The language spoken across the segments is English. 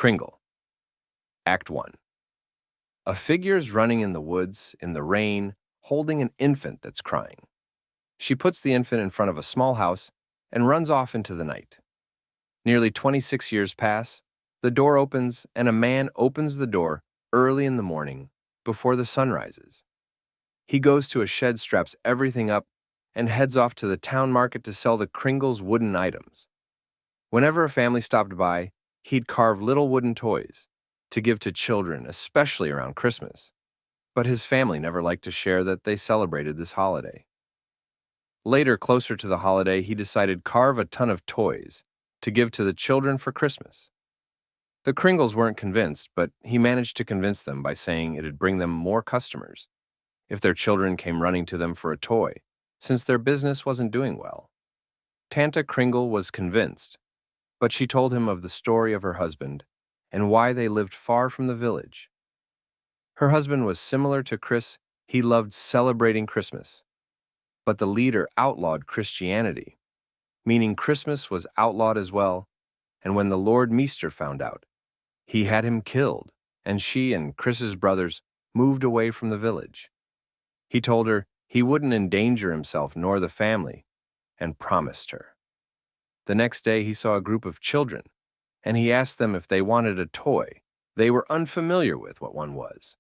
Kringle. Act 1. A figure's running in the woods, in the rain, holding an infant that's crying. She puts the infant in front of a small house and runs off into the night. Nearly 26 years pass, the door opens, and a man opens the door early in the morning, before the sun rises. He goes to a shed, straps everything up, and heads off to the town market to sell the Kringle's wooden items. Whenever a family stopped by, he'd carve little wooden toys to give to children, especially around Christmas. But his family never liked to share that they celebrated this holiday. Later, closer to the holiday, he decided to carve a ton of toys to give to the children for Christmas. The Kringles weren't convinced, but he managed to convince them by saying it'd bring them more customers if their children came running to them for a toy, since their business wasn't doing well. Santa Kringle was convinced, but she told him of the story of her husband and why they lived far from the village. Her husband was similar to Kris. He loved celebrating Christmas. But the leader outlawed Christianity, meaning Christmas was outlawed as well, and when the Lord Meester found out, he had him killed, and she and Kris's brothers moved away from the village. He told her he wouldn't endanger himself nor the family, and promised her. The next day he saw a group of children, and he asked them if they wanted a toy. They were unfamiliar with what one was.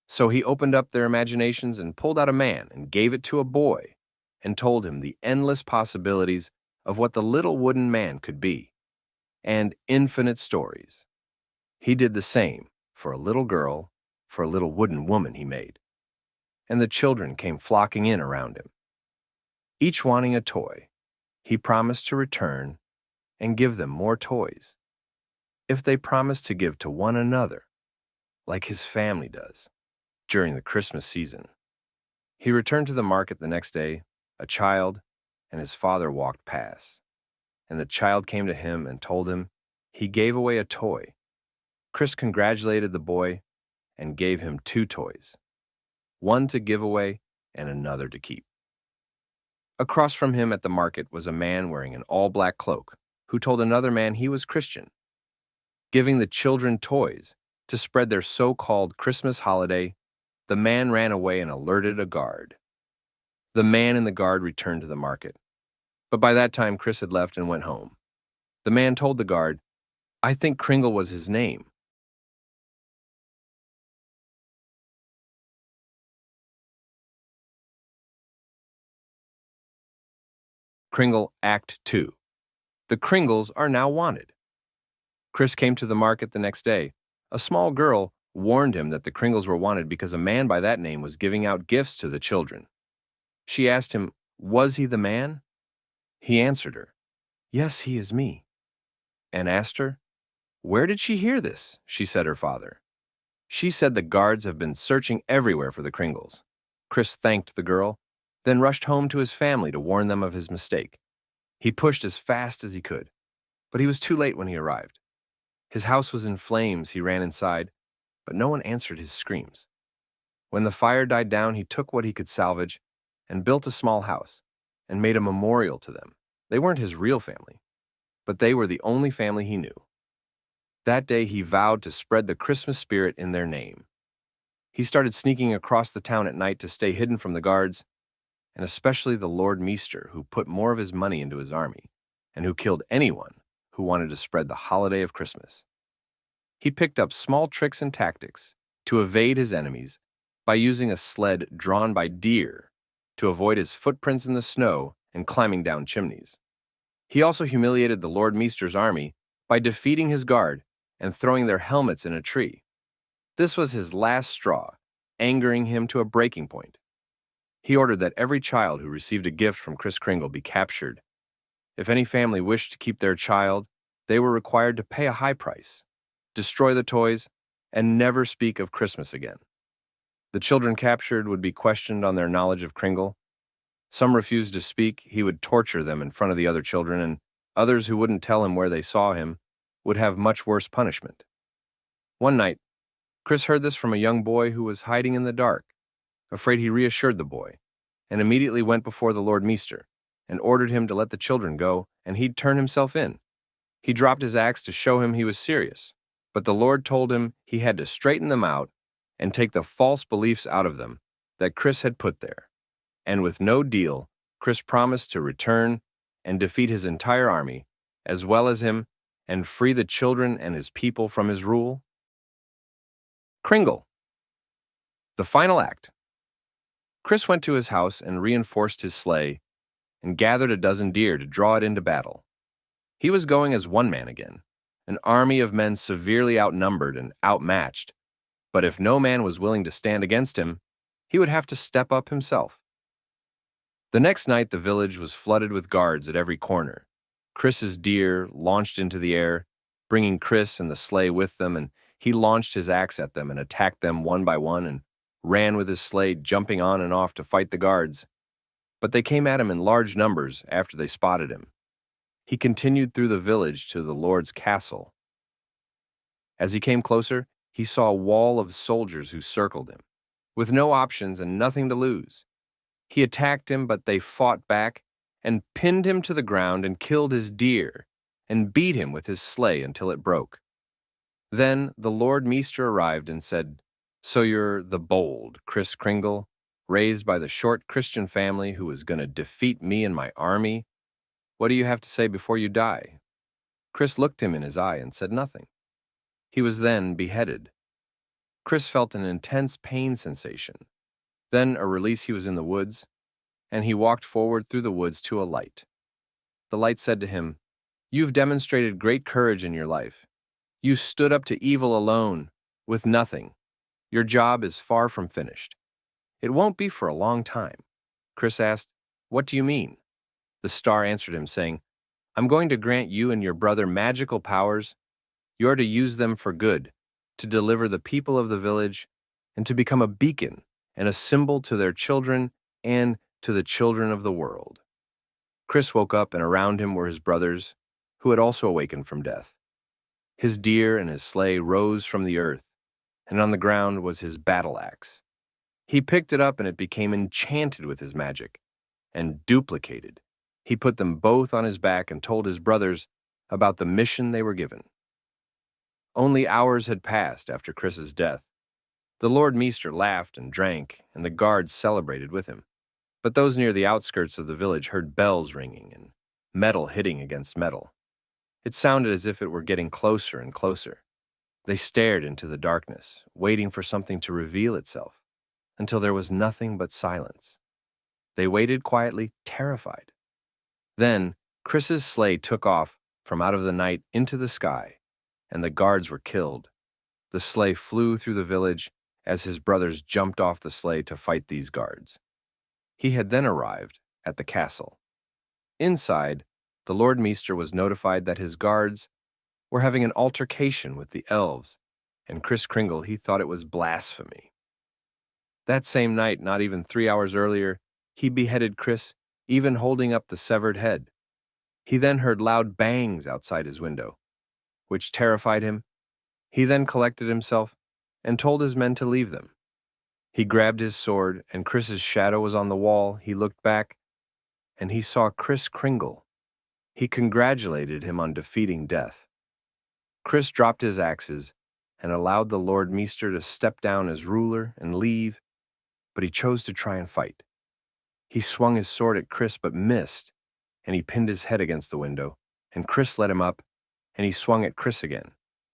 So he opened up their imaginations and pulled out a man and gave it to a boy, and told him the endless possibilities of what the little wooden man could be, and infinite stories. He did the same for a little girl, for a little wooden woman he made, and the children came flocking in around him. Each wanting a toy, he promised to return and give them more toys, if they promised to give to one another, like his family does, during the Christmas season. He returned to the market the next day. A child and his father walked past, and the child came to him and told him he gave away a toy. Kris congratulated the boy and gave him 2 toys, one to give away and another to keep. Across from him at the market was a man wearing an all-black cloak who told another man he was Christian, giving the children toys to spread their so-called Christmas holiday. The man ran away and alerted a guard. The man and the guard returned to the market, but by that time Kris had left and went home. The man told the guard, "I think Kringle was his name." Kringle Act 2. The Kringles are now wanted. Kris came to the market the next day. A small girl warned him that the Kringles were wanted because a man by that name was giving out gifts to the children. She asked him, was he the man? He answered her, "Yes, he is me," and asked her, where did she hear this? She said her father. She said the guards have been searching everywhere for the Kringles. Kris thanked the girl, then rushed home to his family to warn them of his mistake. He pushed as fast as he could, but he was too late when he arrived. His house was in flames. He ran inside, but no one answered his screams. When the fire died down, he took what he could salvage and built a small house and made a memorial to them. They weren't his real family, but they were the only family he knew. That day, he vowed to spread the Christmas spirit in their name. He started sneaking across the town at night to stay hidden from the guards, and especially the Lord Meester, who put more of his money into his army and who killed anyone who wanted to spread the holiday of Christmas. He picked up small tricks and tactics to evade his enemies by using a sled drawn by deer to avoid his footprints in the snow and climbing down chimneys. He also humiliated the Lord Meester's army by defeating his guard and throwing their helmets in a tree. This was his last straw, angering him to a breaking point. He ordered that every child who received a gift from Kris Kringle be captured. If any family wished to keep their child, they were required to pay a high price, destroy the toys, and never speak of Christmas again. The children captured would be questioned on their knowledge of Kringle. Some refused to speak. He would torture them in front of the other children, and others who wouldn't tell him where they saw him would have much worse punishment. One night, Kris heard this from a young boy who was hiding in the dark. Afraid, he reassured the boy, and immediately went before the Lord Meester and ordered him to let the children go, and he'd turn himself in. He dropped his axe to show him he was serious. But the Lord told him he had to straighten them out and take the false beliefs out of them that Kris had put there. And with no deal, Kris promised to return and defeat his entire army, as well as him, and free the children and his people from his rule. Kringle. The final act. Kris went to his house and reinforced his sleigh and gathered a dozen deer to draw it into battle. He was going as one man again, an army of men severely outnumbered and outmatched, but if no man was willing to stand against him, he would have to step up himself. The next night the village was flooded with guards at every corner. Kris's deer launched into the air, bringing Kris and the sleigh with them, and he launched his axe at them and attacked them one by one and ran with his sleigh, jumping on and off to fight the guards. But they came at him in large numbers after they spotted him. He continued through the village to the Lord's castle. As he came closer, he saw a wall of soldiers who circled him, with no options and nothing to lose. He attacked him, but they fought back and pinned him to the ground and killed his deer and beat him with his sleigh until it broke. Then the Lord Meester arrived and said, "So you're the bold Kris Kringle, raised by the short Christian family who was going to defeat me and my army? What do you have to say before you die?" Kris looked him in his eye and said nothing. He was then beheaded. Kris felt an intense pain sensation. Then a release. He was in the woods, and he walked forward through the woods to a light. The light said to him, "You've demonstrated great courage in your life. You stood up to evil alone, with nothing. Your job is far from finished." "It won't be for a long time." Kris asked, "What do you mean?" The star answered him, saying, "I'm going to grant you and your brother magical powers. You are to use them for good, to deliver the people of the village, and to become a beacon and a symbol to their children and to the children of the world." Kris woke up, and around him were his brothers, who had also awakened from death. His deer and his sleigh rose from the earth, and on the ground was his battle axe. He picked it up, and it became enchanted with his magic, and duplicated. He put them both on his back and told his brothers about the mission they were given. Only hours had passed after Kris's death. The Lord Meester laughed and drank, and the guards celebrated with him. But those near the outskirts of the village heard bells ringing and metal hitting against metal. It sounded as if it were getting closer and closer. They stared into the darkness, waiting for something to reveal itself, until there was nothing but silence. They waited quietly, terrified. Then Kris's sleigh took off from out of the night into the sky, and the guards were killed. The sleigh flew through the village as his brothers jumped off the sleigh to fight these guards. He had then arrived at the castle. Inside, the Lord Meester was notified that his guards were having an altercation with the elves, and Kris Kringle, he thought it was blasphemy. That same night, not even 3 hours earlier, he beheaded Kris, even holding up the severed head. He then heard loud bangs outside his window, which terrified him. He then collected himself and told his men to leave them. He grabbed his sword, and Kris's shadow was on the wall. He looked back, and he saw Kris Kringle. He congratulated him on defeating death. Kris dropped his axes and allowed the Lord Meester to step down as ruler and leave, but he chose to try and fight. He swung his sword at Kris but missed, and he pinned his head against the window, and Kris let him up, and he swung at Kris again,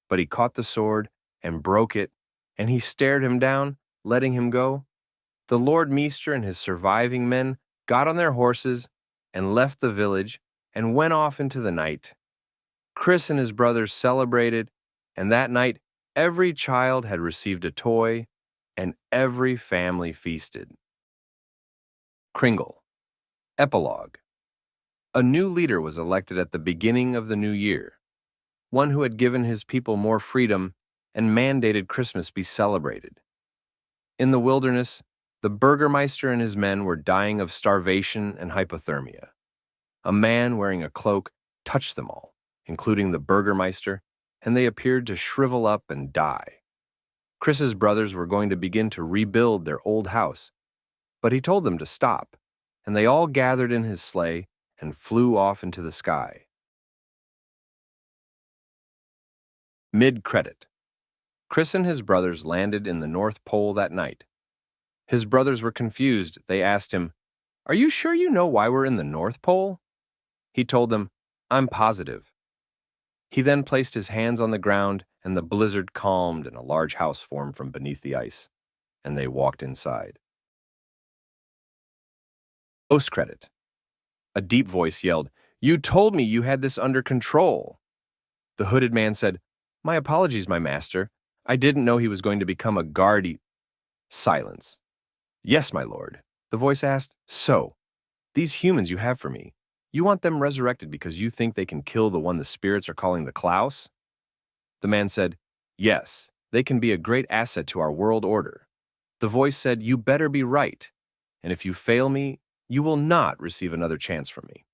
but he caught the sword and broke it, and he stared him down, letting him go. The Lord Meester and his surviving men got on their horses and left the village and went off into the night. Kris and his brothers celebrated, and that night every child had received a toy, and every family feasted. Kringle. Epilogue. A new leader was elected at the beginning of the new year, one who had given his people more freedom and mandated Christmas be celebrated. In the wilderness, the Burgermeister and his men were dying of starvation and hypothermia. A man wearing a cloak touched them all, including the Burgermeister, and they appeared to shrivel up and die. Kris's brothers were going to begin to rebuild their old house, but he told them to stop, and they all gathered in his sleigh and flew off into the sky. Mid-credit. Kris and his brothers landed in the North Pole that night. His brothers were confused. They asked him, "Are you sure you know why we're in the North Pole?" He told them, "I'm positive." He then placed his hands on the ground, and the blizzard calmed and a large house formed from beneath the ice, and they walked inside. Post-credit. A deep voice yelled, "You told me you had this under control." The hooded man said, "My apologies, my master. I didn't know he was going to become a guardian." Silence. "Yes, my lord." The voice asked, "So, these humans you have for me, you want them resurrected because you think they can kill the one the spirits are calling the Klaus?" The man said, "Yes, they can be a great asset to our world order." The voice said, "You better be right, and if you fail me, you will not receive another chance from me."